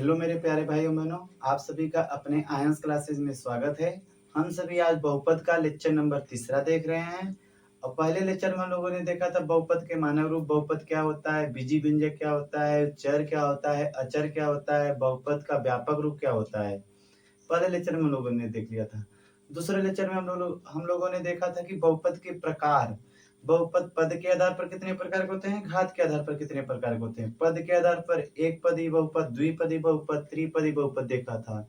Hello मेरे प्यारे भाइयों बहनों, आप सभी का अपने आयंस क्लासेस में स्वागत है। हम सभी आज बहुपद का लेक्चर नंबर तीसरा देख रहे हैं। और पहले लेक्चर में हम लोगों ने देखा था बहुपद के मानव रूप बहुपद क्या होता है, बीजी व्यंजक क्या होता है, चर क्या होता है, अचर क्या होता है, बहुपद का व्यापक रूप क्या होता है। पहले लेक्चर में हम लोगों ने देख लिया था। दूसरे लेक्चर में हम लोगों ने देखा था कि बहुपद के प्रकार, बहुपद पद के आधार पर कितने प्रकार के होते हैं, घात के आधार पर कितने प्रकार के होते हैं। पद के आधार पर एक पदी बहुपद, द्विपदी बहुपद, त्रिपदी बहुपद देखा था।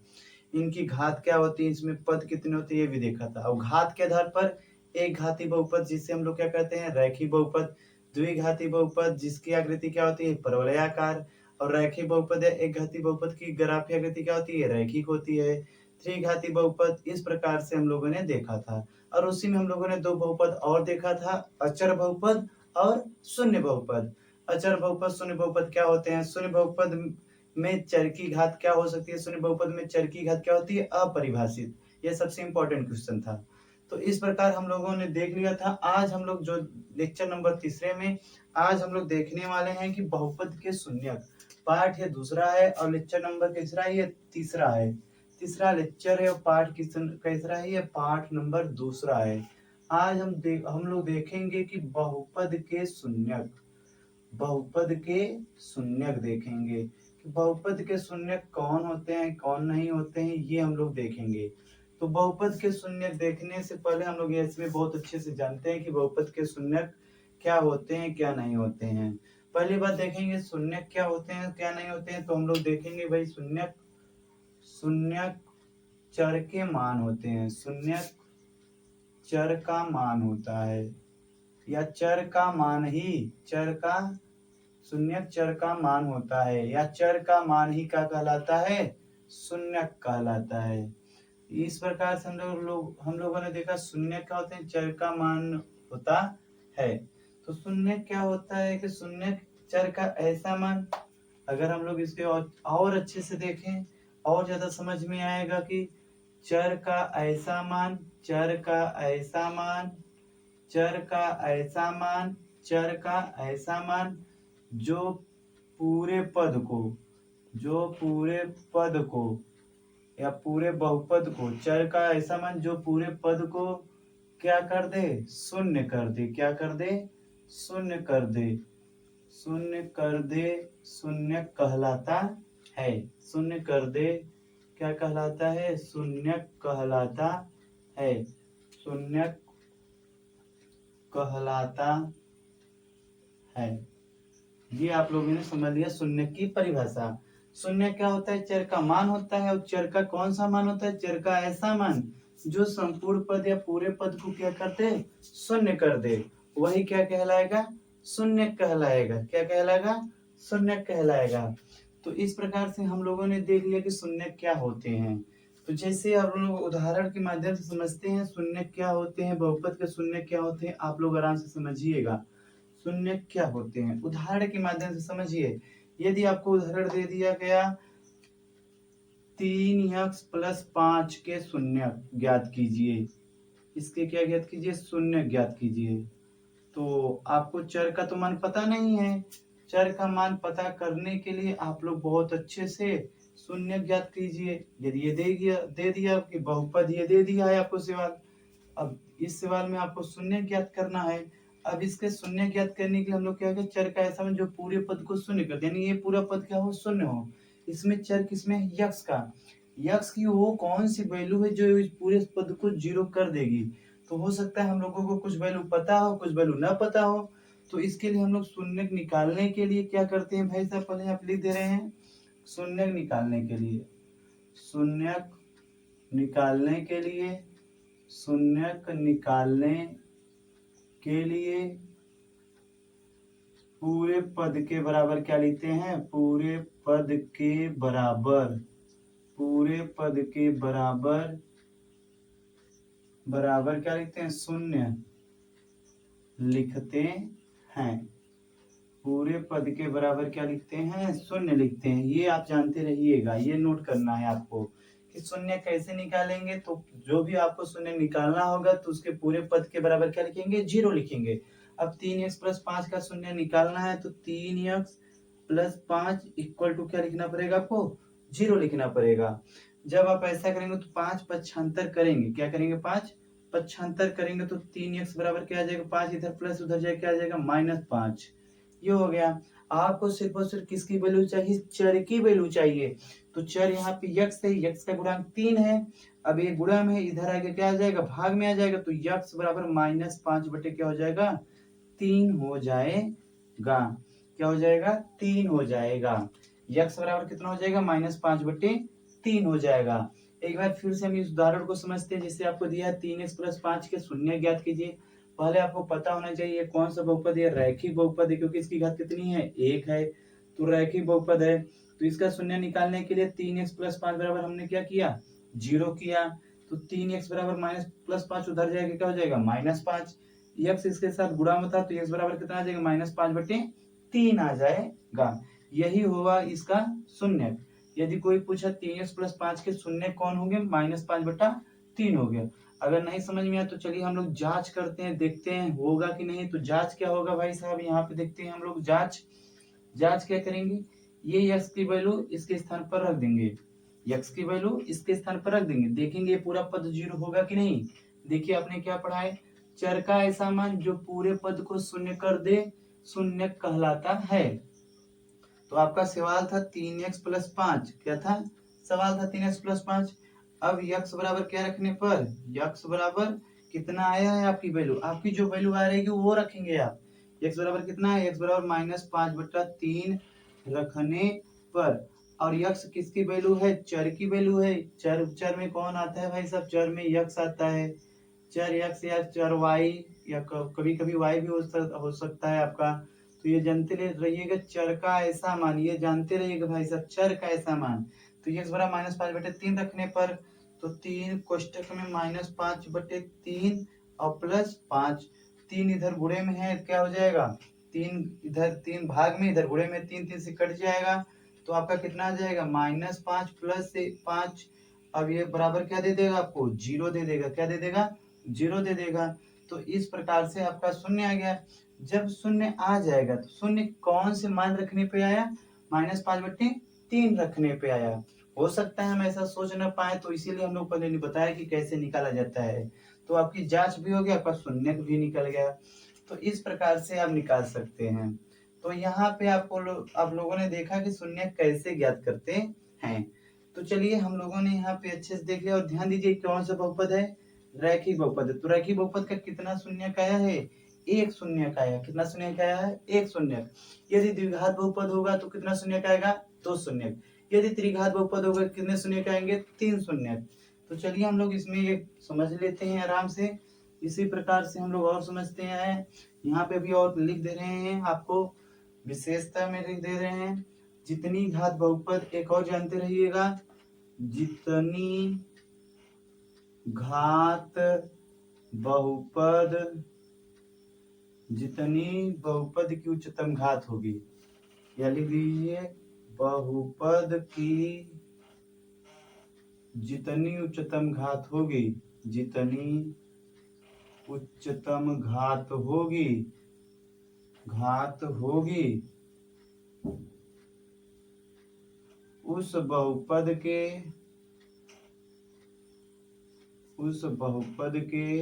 इनकी घात क्या होती है, इसमें पद कितने होते हैं ये भी देखा था। और घात के आधार पर एक घाती बहुपद जिसे हम लोग क्या कहते हैं, रैखिक बहुपद। द्विघाती बहुपद जिसकी आकृति क्या होती है, परवलयाकार। और रैखिक बहुपद है एक घाती बहुपद की ग्राफीय आकृति क्या होती है, रैखिक होती है। त्रिघाती बहुपद इस प्रकार से हम लोगों ने देखा था। और उसी में हम लोगों ने दो बहुपद और देखा था, अचर बहुपद और शून्य बहुपद। अचर बहुपद शून्य बहुपद क्या होते हैं, शून्य बहुपद में चर की घात क्या हो सकती है, शून्य बहुपद में चर की घात क्या होती है, अपरिभाषित। ये सबसे इंपॉर्टेंट क्वेश्चन था। तो इस प्रकार हम लोगों ने देख लिया था। आज हम लोग जो लेक्चर नंबर तीसरे में आज हम लोग देखने वाले हैं कि बहुपद के शून्यक। पाठ ये दूसरा है और लेक्चर नंबर कैसरा है, ये तीसरा है। तीसरा लेक्चर है और पाठ कैसरा है, ये पाठ नंबर दूसरा है। आज हम लोग देखेंगे कि बहुपद के शून्यक, बहुपद के शून्यक देखेंगे कि बहुपद के शून्यक कौन होते हैं कौन नहीं होते हैं, ये हम लोग देखेंगे। तो बहुपद के शून्यक देखने से पहले हम लोग ये इसमें बहुत अच्छे से जानते हैं कि बहुपद के शून्यक क्या होते हैं क्या नहीं होते हैं। पहली बात देखेंगे शून्यक क्या होते हैं क्या नहीं होते हैं। तो हम लोग देखेंगे भाई शून्यक, शून्यक चर के मान होते हैं। शून्यक चर का मान होता है या चर का मान ही, चर का शून्यक चर का मान होता है या चर का मान ही क्या कहलाता है, शून्यक कहलाता है। इस प्रकार से हम लोगों ने देखा शून्यक क्या होते हैं, चर का मान होता है। तो शून्यक क्या होता है कि शून्यक चर का ऐसा मान, अगर हम लोग इसके और अच्छे से देखें और ज्यादा समझ में आएगा कि चर का ऐसा मान, चर का ऐसा मान, चर का ऐसा मान, चर का ऐसा मान जो पूरे पद को, जो पूरे पद को या पूरे बहुपद को, चर का ऐसा मान जो पूरे पद को क्या कर दे, शून्य कर दे। क्या कर दे, शून्य कर दे। शून्य कर दे, शून्य कहलाता है। शून्य कर दे क्या कहलाता है, शून्य कहलाता है। शून्य कहलाता है। ये आप लोगों ने समझ लिया शून्य की परिभाषा। शून्य क्या होता है, चर का मान होता है। और चर का कौन सा मान होता है, चर का ऐसा मान जो संपूर्ण पद या पूरे पद को क्या करते, शून्य कर दे। वही क्या कहलाएगा, शून्य कहलाएगा। क्या कहलाएगा, शून्य कहलाएगा। तो इस प्रकार से हम लोगों ने देख लिया कि शून्य क्या होते हैं। तो जैसे आप लोग उदाहरण के माध्यम से समझते हैं शून्य क्या होते हैं, बहुपद के शून्य क्या होते हैं, आप लोग आराम से समझिएगा शून्य क्या होते हैं। उदाहरण के माध्यम से समझिए। यदि आपको उदाहरण दे दिया गया 3x + 5 के शून्य ज्ञात कीजिए, इसके क्या ज्ञात कीजिए, शून्य ज्ञात कीजिए। तो आपको चर का तो मान पता नहीं है। चर का मान पता करने के लिए आप लोग बहुत अच्छे से शून्य ज्ञात कीजिए। यदि ये दे दिया कि बहुपद, ये दे दिया है आपको सवाल। अब इस सवाल में आपको शून्य ज्ञात करना है। अब इसके शून्य ज्ञात करने के लिए हम लोग क्या करें, चर का ऐसा मान जो पूरे पद को शून्य कर दे, यानी ये पूरा पद क्या हो, शून्य हो। इसमें चर किसमें है, यक्ष का। यक्ष की वो कौन सी वैल्यू है जो इस पूरे पद को जीरो कर देगी। तो हो सकता है हम लोगों को कुछ वैल्यू पता हो, कुछ वैल्यू ना पता हो। तो इसके लिए हम लोग शून्य निकालने के लिए क्या करते हैं भाई साहब, पहले आप लिख दे रहे हैं शून्य निकालने के लिए, शून्य निकालने के लिए, शून्यक निकालने के लिए पूरे पद के बराबर क्या लिखते हैं, पूरे पद के बराबर, पूरे पद के बराबर, बराबर क्या लिखते हैं, शून्य लिखते हैं। पूरे पद के बराबर क्या लिखते हैं, शून्य लिखते हैं। ये आप जानते रहिएगा, ये नोट करना है आपको कि शून्य कैसे निकालेंगे। तो जो भी आपको शून्य निकालना होगा तो उसके पूरे पद के बराबर क्या लिखेंगे, जीरो लिखेंगे। अब 3x + 5 का शून्य निकालना है तो 3x + 5 = क्या लिखना पड़ेगा आपको, 0 लिखना पड़ेगा। जब आप ऐसा करेंगे तो 5 पक्षांतर करेंगे, क्या करेंगे 5 पक्षांतर करेंगे तो 3x बराबर क्या आ जाएगा, 5 इधर प्लस उधर जाए क्या आ जाएगा -5। ये हो गया। आपको सिर्फ और सिर्फ किसकी वैल्यू चाहिए, चर की वैल्यू चाहिए। तो चर यहाँ पे x है, x का गुणांक 3 है। अब ये गुणा में है, इधर आगे क्या आ जाएगा, भाग में आ जाएगा, तो x बराबर -5 बटे क्या हो जाएगा, 3 हो जाएगा। क्या हो जाएगा, 3 हो जाएगा। x बराबर कितना हो जाएगा, -5 बटे 3 हो जाएगा। एक बार फिर से हम इस उदाहरण को समझते हैं। जिससे आपको दिया है 3x + 5 के शून्य ज्ञात कीजिए। पहले आपको पता होना चाहिए कौन सा बहुपद है, रैखिक बहुपद है, क्योंकि इसकी घात कितनी है, 1 है, तो रैखिक बहुपद है। तो इसका शून्य निकालने के लिए 3x + 5 बराबर हमने क्या किया, 0 किया। तो 3x बराबर -+5 उधर जाएगा, क्या हो जाएगा, -5। x इसके साथ गुणा में था तो x बराबर कितना आ जाएगा, -5 बटे 3 आ जाएगा। यही हुआ इसका शून्य। यदि कोई पूछा 3x + 5 के शून्य कौन होंगे, -5 बटा 3 हो गया। अगर नहीं समझ में आया तो चलिए हम लोग जांच करते हैं, देखते हैं होगा कि नहीं। तो जांच क्या होगा भाई साहब, यहाँ पे देखते हैं हम लोग जांच। जांच क्या करेंगे, ये x की वैल्यू इसके स्थान पर रख देंगे, x की वैल्यू इसके स्थान पर रख देंगे। देखेंगे ये पूरा पद 0 होगा कि नहीं। देखिए आपने क्या पढ़ा है, चर का ऐसा मान जो पूरे पद को शून्य कर दे शून्य कहलाता है। तो आपका सवाल था 3x + 5, क्या था सवाल था, 3x + 5। अब x बराबर क्या रखने पर, x बराबर कितना आया है आपकी वैल्यू, आपकी जो वैल्यू आ रहेगी वो रखेंगे आप। x बराबर कितना है, x बराबर -5 बटा 3 रखने पर। और x किसकी वैल्यू है, चर की वैल्यू है। चर चर में कौन आता है भाई साहब, चर में x आता है। चर x या चर y या कभी कभी y भी हो सकता है आपका। तो ये जानते रहिएगा चर का ऐसा मान, ये जानते रहिएगा भाई साहब चर का ऐसा मान। तो x बराबर -5 बटे 3 रखने पर, तो 3 कोष्टक में -5 बटे 3 और +5, 3 इधर गुणे में है, क्या हो जाएगा, 3 इधर 3 भाग में, इधर गुणे में 3 3 से कट जाएगा। तो आपका कितना आ जाएगा, -5 + 5। अब ये बराबर क्या दे देगा आपको, 0 दे देगा, क्या दे देगा, 0 दे देगा। तो इस प्रकार से आपका शून्य आ गया। जब शून्य आ जाएगा तो शून्य कौन से मान रखने पे आया, -5 बटे 3 रखने पे आया। हो सकता है हम ऐसा सोच न पाए, तो इसीलिए हम लोग पहले नहीं बताया कि कैसे निकाला जाता है। तो आपकी जांच भी हो गया, आपका शून्य भी निकल गया। तो इस प्रकार से आप निकाल सकते हैं। तो यहाँ पे आप लोगों ने देखा कि शून्य कैसे ज्ञात करते हैं। तो चलिए हम लोगों ने यहाँ पे अच्छे से देख लिया। और ध्यान दीजिए कौन सा बहुपद है, रैखिक बहुपद है। तो रैखिक बहुपद का कितना शून्य का आया है, एक शून्य का आया। कितना शून्य का आया है, एक शून्य। यदि द्विघात बहुपद होगा तो कितना शून्य का आएगा, 2 शून्य। यदि त्रिघात बहुपद होगा कितने शून्य का आएंगे, 3 शून्य। तो चलिए हम लोग इसमें ये समझ लेते हैं आराम से। इसी प्रकार से हम लोग और समझते हैं। यहाँ पे भी और लिख दे रहे हैं आपको, विशेषता में लिख दे रहे हैं। जितनी घात बहुपद, एक और जानते रहिएगा, जितनी घात बहुपद, जितनी बहुपद की उच्चतम घात होगी, या लिख दीजिए बहुपद की जितनी उच्चतम घात होगी, जितनी उच्चतम घात होगी, उस बहुपद के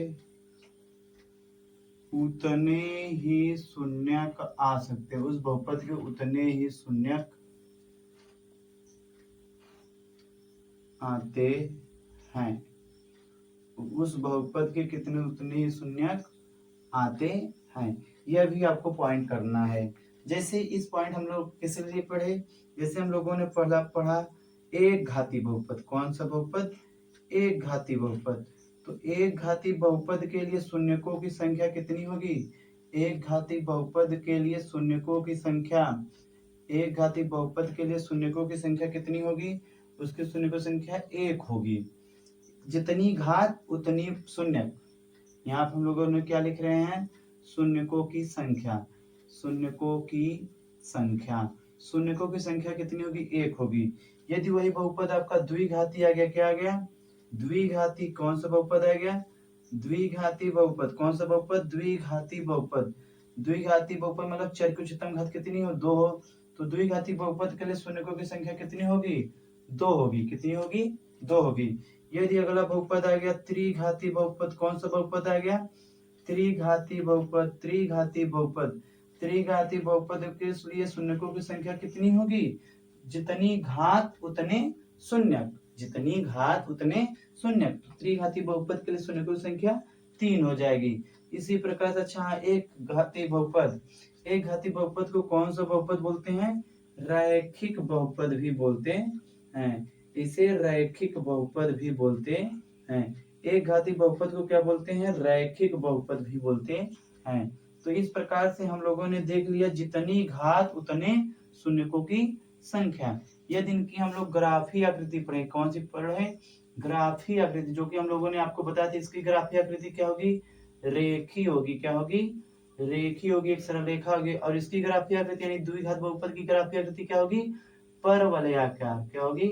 उतने ही शून्यक आ सकते हैं। उस बहुपद के उतने ही शून्यक आते हैं। उस बहुपद के कितने उतने ही शून्यक आते हैं, यह भी आपको पॉइंट करना है। जैसे इस पॉइंट हम लोग किस लिए पढ़े, जैसे हम लोगों ने पढ़ा एक घाती बहुपद। कौन सा बहुपद, एक घाती बहुपद। तो एक घाती बहुपद के लिए शून्यकों की संख्या कितनी होगी, एक घाती बहुपद के लिए शून्यकों की संख्या, एक घाती बहुपद के लिए शून्यकों की संख्या कितनी होगी, उसकी शून्यकों की संख्या 1 होगी। जितनी घात उतनी शून्य। यहाँ पे हम लोगों ने क्या लिख रहे हैं, शून्यकों की संख्या, शून्यकों की संख्या, शून्यकों की संख्या कितनी होगी, 1 होगी। यदि वही बहुपद आपका द्विघाती आ गया, क्या आ गया, द्विघाती। कौन सा बहुपद आ गया, द्विघाती बहुपद। कौन सा बहुपद, द्विघाती बहुपद। द्विघाती बहुपद मतलब चर की उच्चतम घात कितनी हो, 2 हो। तो द्विघाती बहुपद के लिए शून्यकों की संख्या कितनी होगी, 2 होगी। कितनी होगी? 2 होगी। यदि अगला बहुपद आ गया त्रिघाती बहुपद, कौन सा बहुपद आ गया? त्रिघाती बहुपद। त्रिघाती बहुपद, त्रिघाती बहुपद के लिए शून्यकों की संख्या कितनी होगी? जितनी घात उतने शून्य, जितनी घात उतने शून्य। त्रिघाती बहुपद के लिए शून्यकों की संख्या 3 हो जाएगी। इसी प्रकार से अच्छा एक घाती बहुपद, एक घाती बहुपद को कौन सा बहुपद बोलते हैं? रैखिक बहुपद भी बोलते हैं। इसे रैखिक बहुपद भी बोलते हैं। एक घाती बहुपद को क्या बोलते हैं? रैखिक बहुपद भी बोलते हैं। तो इस प्रकार से हम लोगों ने देख लिया जितनी घात उतने शून्यकों की संख्या। यदि इनकी हम लोग ग्राफी आकृति पढ़े, कौन सी पढ़े? ग्राफी आकृति, जो कि हम लोगों ने आपको बताया था। इसकी ग्राफी आकृति क्या होगी? रेखी होगी। क्या होगी? रेखी होगी, एक सरल रेखा होगी। और इसकी ग्राफी आकृति यानी द्विघात बहुपद की ग्राफी आकृति क्या होगी? परवलयाकार। क्या होगी?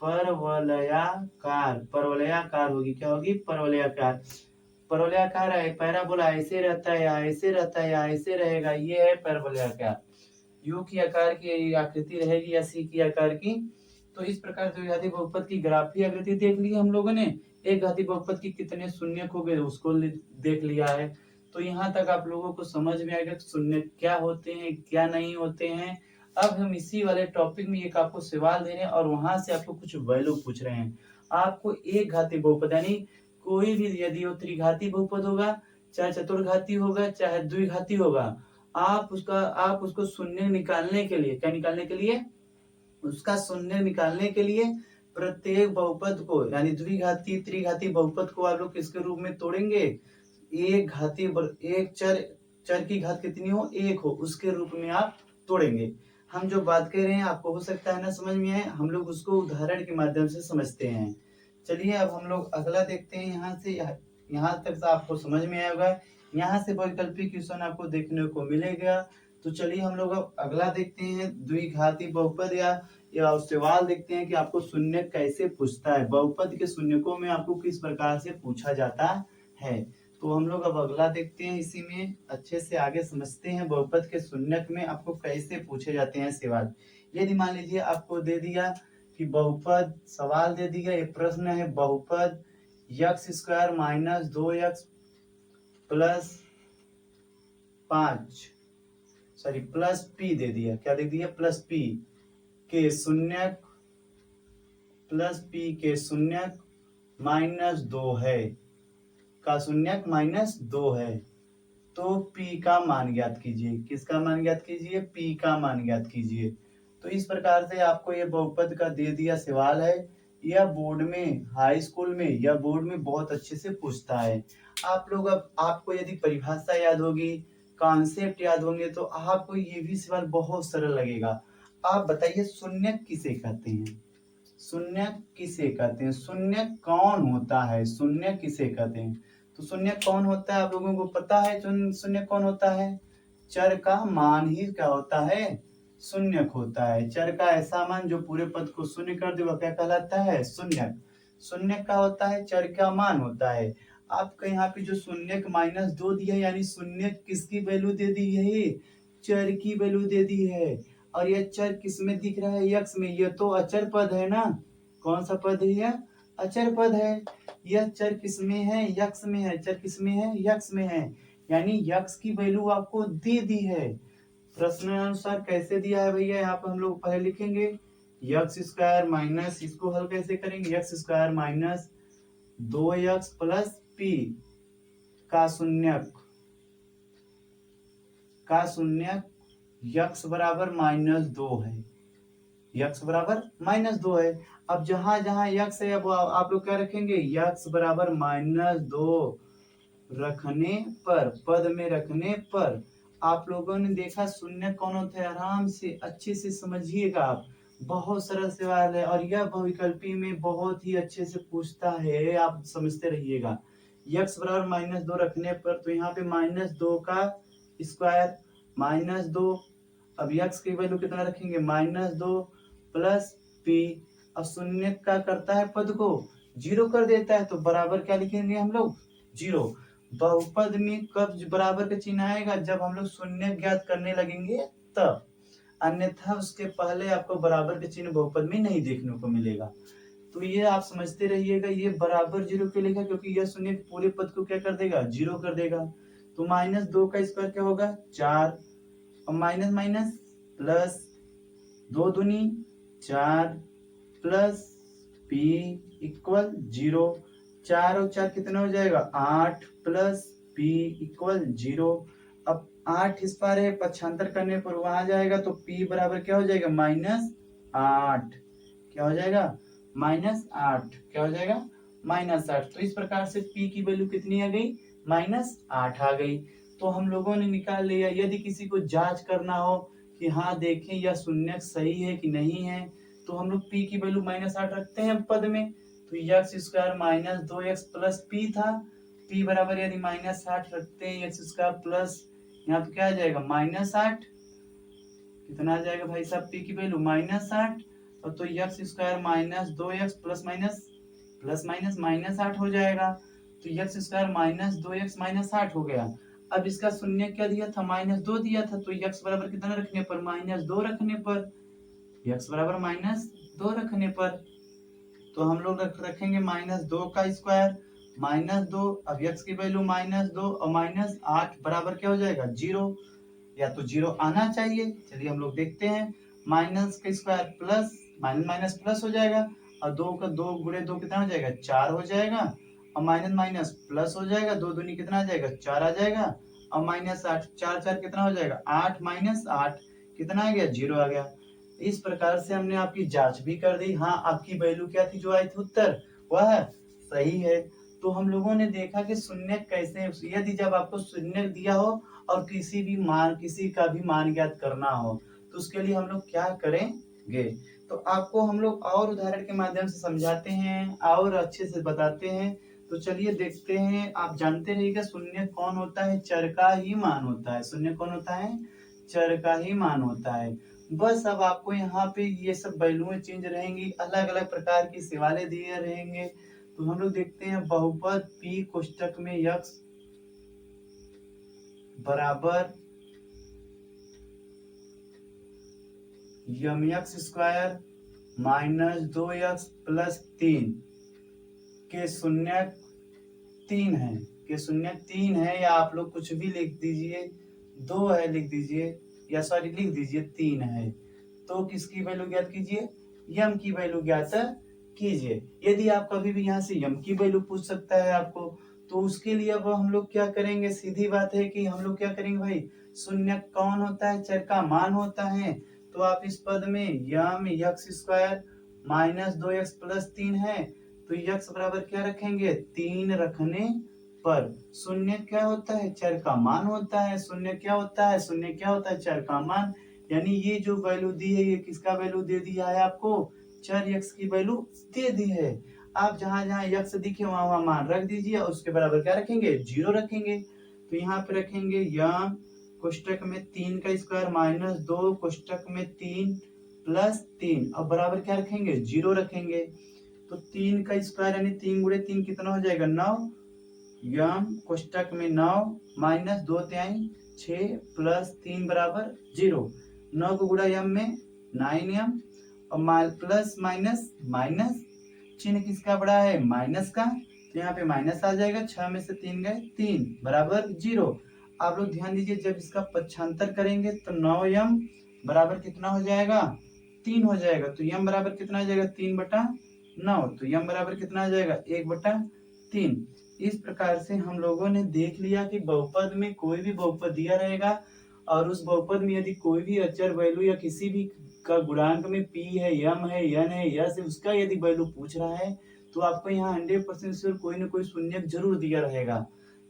परवलयाकार। परवलयाकार होगी। क्या होगी? परवलयाकार। परवलयाकार है, पैराबोला ऐसे रहता है या ऐसे रहता है या ऐसे रहेगा, ये है परवलयाकार। यू की आकार की आकृति रहेगी या सी की आकार की। तो इस प्रकार द्विघाती बहुपद की ग्राफी आकृति देख ली हम लोगों ने। एक घाती बहुपद की कितने शून्य हो गए उसको देख लिया है। तो यहाँ तक आप लोगों को समझ में आएगा शून्य क्या होते हैं, क्या नहीं होते हैं। अब हम इसी वाले टॉपिक में एक आपको सवाल दे रहे हैं और वहां से आपको कुछ वैल्यू पूछ रहे हैं। आपको एक घाती बहुपद यानी कोई भी, यदि वो त्रिघाती बहुपद होगा, चाहे चतुर्घाती होगा, चाहे द्विघाती होगा, आप उसको शून्य निकालने के लिए, क्या निकालने के लिए? उसका शून्य निकालने के लिए प्रत्येक बहुपद को यानी द्विघाती त्रिघाती बहुपद को आप लोग किसके रूप में तोड़ेंगे? एक घाती एक चर की घात कितनी हो? 1 हो, उसके रूप में आप तोड़ेंगे। हम जो बात कर रहे हैं आपको हो सकता है ना समझ में आए, हम लोग उसको उदाहरण के माध्यम से समझते हैं। चलिए अब हम लोग अगला देखते हैं। यहाँ से यहाँ तक से आपको समझ में आया होगा। यहाँ से वैकल्पिक क्वेश्चन आपको देखने को मिलेगा। तो चलिए हम लोग अब अगला देखते हैं द्विघाती बहुपद या सवाल देखते हैं कि आपको शून्य कैसे पूछता है, बहुपद के शून्यकों में आपको किस प्रकार से पूछा जाता है। तो हम लोग अब अगला देखते हैं, इसी में अच्छे से आगे समझते हैं बहुपद के शून्यक में आपको कैसे पूछे जाते हैं सवाल। यदि मान लीजिए आपको दे दिया कि बहुपद, सवाल दे दिया, ये प्रश्न है बहुपद x² minus 2x plus 5 plus p दे दिया। क्या दे दिया? प्लस p के शून्यक, प्लस p के शून्यक माइनस 2 है, का शून्यक माइनस 2 है। तो p का मान ज्ञात कीजिए। किसका मान ज्ञात कीजिए? p का मान ज्ञात कीजिए। तो इस प्रकार से आपको ये बहुपद का दे दिया सवाल है। यह बोर्ड में, हाई स्कूल में या बोर्ड में बहुत अच्छे से पूछता है। आप लोग अब आपको यदि परिभाषा याद होगी, कॉन्सेप्ट याद होंगे तो आपको ये भी सवाल बहुत सरल लगेगा। आप बताइए शून्य किसे कहते हैं? शून्य किसे कहते हैं? शून्य कौन होता है? शून्य किसे कहते हैं? तो शून्य कौन होता है आप लोगों को पता है? शून्य कौन होता है? चर का मान ही क्या होता है? शून्यक होता है। चर का ऐसा मान जो पूरे पद को शून्य कर दे वह क्या कहलाता है? शून्यक। शून्यक का होता है चर का मान होता है। आपका यहाँ पे जो शून्यक माइनस 2 दिया है यानी शून्यक किसकी वैल्यू दे दी है? चर की वैल्यू दे दी है। और यह चर किस में दिख रहा है? यक्स में। यह तो अचर पद है ना। कौन सा पद है यह? अचर पद है। यह चर किस में है? यक्स में है। चर किस में है? यक्स में है। यानी यक्स की वैल्यू आपको दे दी है। प्रश्नानुसार कैसे दिया है भैया? यहाँ पर हम लोग पहले लिखेंगे x² माइनस, इसको हल कैसे करेंगे? x² minus 2x plus p का शून्यक, x बराबर -2 है। x बराबर -2 है। अब जहां जहां x है अब आप लोग क्या रखेंगे? x बराबर -2 रखने पर, पद में रखने पर आप लोगों ने देखा शून्य कौन होता है। आराम से अच्छे से समझिएगा आप, बहुत सरल सवाल है और यह बहुविकल्पी में बहुत ही अच्छे से पूछता है। आप समझते रहिएगा। x बराबर -2 रखने पर तो यहाँ पे -2 का स्क्वायर -2। अब x की वैल्यू कितना रखेंगे? -2 प्लस p। अब शून्य का करता है पद को 0 कर देता है तो बराबर क्या लिखेंगे हम लोग? 0। बहुपद में कब बराबर का चिन्ह आएगा? जब हम लोग शून्य ज्ञात करने लगेंगे तब। अन्यथा उसके पहले आपको बराबर के चिन्ह बहुपद में नहीं देखने को मिलेगा। तो ये आप समझते रहिएगा, ये बराबर जीरो क्यों लिखा, क्योंकि यह शून्य के पूरे पद को क्या कर देगा, जीरो कर देगा। तो -2 का स्क्वायर क्या होगा, 4, और माइनस माइनस प्लस, 2 दूनी 4 प्लस p इक्वल 0। 4 और 4 कितना हो जाएगा, 8 प्लस p इक्वल 0। अब 8 इस पार है, पक्षांतर करने पर वहां जाएगा तो p बराबर क्या हो जाएगा, -8। क्या हो जाएगा, -8। क्या हो जाएगा, -8। तो इस प्रकार से p की वैल्यू कितनी आ गई, -8 आ गई। तो हम लोगों ने निकाल लिया। यदि किसी को जांच करना हो कि हाँ देखें यह शून्य सही है कि नहीं है, तो हम लोग p की वैल्यू -8 रखते हैं पद में। तो x square -2x plus p था। p बराबर यदि -8 रखते हैं, x स्क्वायर प्लस यहाँ पे क्या आ जाएगा, -8। कितना आ जाएगा भाई साहब, p की वैल्यू -8, और तो x square -2x plus minus -8 हो जाएगा। तो x स्क्वायर -2x -8 हो गया। अब इसका शून्य क्या दिया था, -2 दिया था। तो x बराबर कितना रखने पर, -2 रखने पर, x बराबर -2 रखने पर, तो हम लोग रखेंगे -2 का स्क्वायर -2। अब x की वैल्यू -2 और -8 बराबर क्या हो जाएगा, 0। या तो 0 आना चाहिए। चलिए हम लोग देखते हैं। माइनस का square plus, minus minus plus हो जाएगा, और 2 का 2 गुणे 2 कितना हो जाएगा, 4 हो जाएगा, और माइनस माइनस प्लस हो जाएगा, 2 दूनी कितना आ जाएगा, 4 आ जाएगा, और -8, 4 4 कितना हो जाएगा, 8 -8 कितना आ गया, 0 आ गया। इस प्रकार से हमने आपकी जांच भी कर दी। हाँ, आपकी वैल्यू क्या थी, जो आई थी उत्तर वह सही है। तो हम लोगों ने देखा कि शून्य कैसे, यदि जब आपको शून्य दिया हो और किसी का भी मान ज्ञात करना हो, तो उसके लिए हम लोग क्या करेंगे। तो आपको हम लोग और उदाहरण के माध्यम से समझाते हैं और अच्छे से बताते हैं। तो चलिए देखते हैं। आप जानते रहिएगा शून्य कौन होता है, चर का ही मान होता है। शून्य कौन होता है, चर का ही मान होता है। बस अब आपको यहाँ पे ये सब वैल्यूएं चेंज रहेंगी, अलग अलग प्रकार की सवालें दिए रहेंगे। तो हम लोग देखते हैं बहुपद p कोष्टक में x बराबर mx स्क्वायर -2x प्लस 3 के शून्य 3 है, या आप लोग कुछ भी लिख दीजिए, 2 है लिख दीजिए, या सॉरी लिख दीजिए 3 है। तो किसकी वैल्यू ज्ञात कीजिए, यम की वैल्यू ज्ञात कीजिए। यदि आप कभी भी यहाँ से यम की वैल्यू पूछ सकता है आपको, तो उसके लिए अब हम लोग क्या करेंगे, सीधी बात है कि हम लोग क्या करेंगे भाई, शून्य कौन होता है, चर का मान होता है। तो आप इस पद में यम x स्क्वायर -2x प्लस 3 है, तो x बराबर क्या रखेंगे, 3 रखने पर शून्य क्या होता है, चर का मान होता है। शून्य क्या होता है, चर का मान। यानी ये जो वैल्यू दी है, ये किसका वैल्यू दे दिया है आपको, चर x की वैल्यू दे दी है। आप जहां जहां x दिखे वहां वहां मान रख दीजिए, और उसके बराबर क्या रखेंगे, 0 रखेंगे। तो यहाँ पे रखेंगे यम कोष्टक में 3 का स्क्वायर -2 कोष्टक में 3 प्लस 3, अब बराबर क्या रखेंगे, 0 रखेंगे। तो 3 का स्क्वायर यानी 3 गुणे 3 कितना हो जाएगा, 9। यम कोष्टक में 9 -2 तिहाई 6 प्लस 3 बराबर 0। 9 को गुणा यम में 9m, और प्लस माइनस माइनस, चिन्ह किसका बड़ा है, माइनस का, तो यहाँ पे माइनस आ जाएगा। 6 में से 3 गए 3 बराबर 0। आप लोग ध्यान दीजिए, जब इसका पक्षांतर करेंगे तो 9m बराबर कितना हो जाएगा, 3 हो जाएगा। तो m बराबर कितना आ जाएगा, 3/9। तो m बराबर कितना आ जाएगा, 1/3। इस प्रकार से हम लोगों ने देख लिया कि बहुपद में कोई भी बहुपद दिया रहेगा, और उस बहुपद में यदि कोई भी अचर वैल्यू या किसी भी का गुणांक में p है, m है, n है, यस है, उसका यदि वैल्यू पूछ रहा है, तो आपको यहाँ 100% श्योर कोई ना कोई शून्य जरूर दिया रहेगा।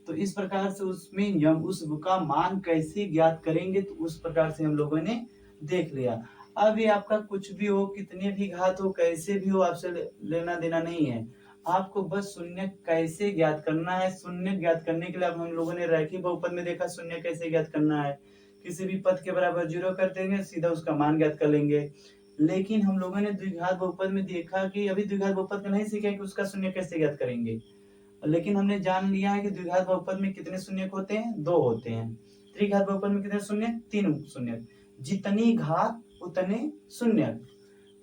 तो इस प्रकार से उसमें यम उस का मान कैसे ज्ञात करेंगे, तो उस प्रकार से हम लोगों ने देख लिया। अब ये आपका कुछ भी हो, कितने भी घात हो, कैसे भी हो, आपसे लेना देना नहीं है। आपको बस शून्य कैसे ज्ञात करना है। शून्य ज्ञात करने के लिए अब हम लोगों ने रैखिक बहुपद में देखा शून्य कैसे ज्ञात करना है। किसी भी पद के बराबर 0 कर देंगे, सीधा उसका मान ज्ञात कर लेंगे। लेकिन हम लोगों ने द्विघात बहुपद में देखा कि अभी द्विघात बहुपद का नहीं सीखा कि उसका शून्य कैसे ज्ञात करेंगे, लेकिन हमने जान लिया है कि द्विघात बहुपद में कितने शून्य होते हैं, 2 होते हैं। त्रिघात बहुपद में कितने शून्य, 3 शून्य। जितनी घात उतने शून्य।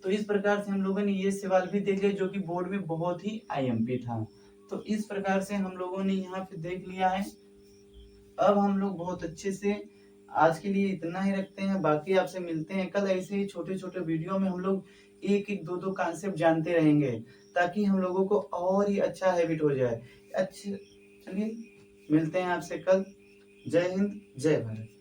तो इस प्रकार से हम लोगों ने ये सवाल भी देख लिया जो कि बोर्ड में बहुत ही आईएमपी था। तो इस प्रकार से हम लोगों ने यहाँ पे देख लिया है। अब हम लोग बहुत अच्छे से आज के लिए इतना ही रखते हैं, बाकी आपसे मिलते हैं कल। ऐसे ही छोटे छोटे वीडियो में हम लोग एक एक दो दो कॉन्सेप्ट जानते रहेंगे ताकि हम लोगों को और ही अच्छा हैबिट हो जाए। अच्छे, चलिए मिलते हैं आपसे कल। जय हिंद, जय भारत।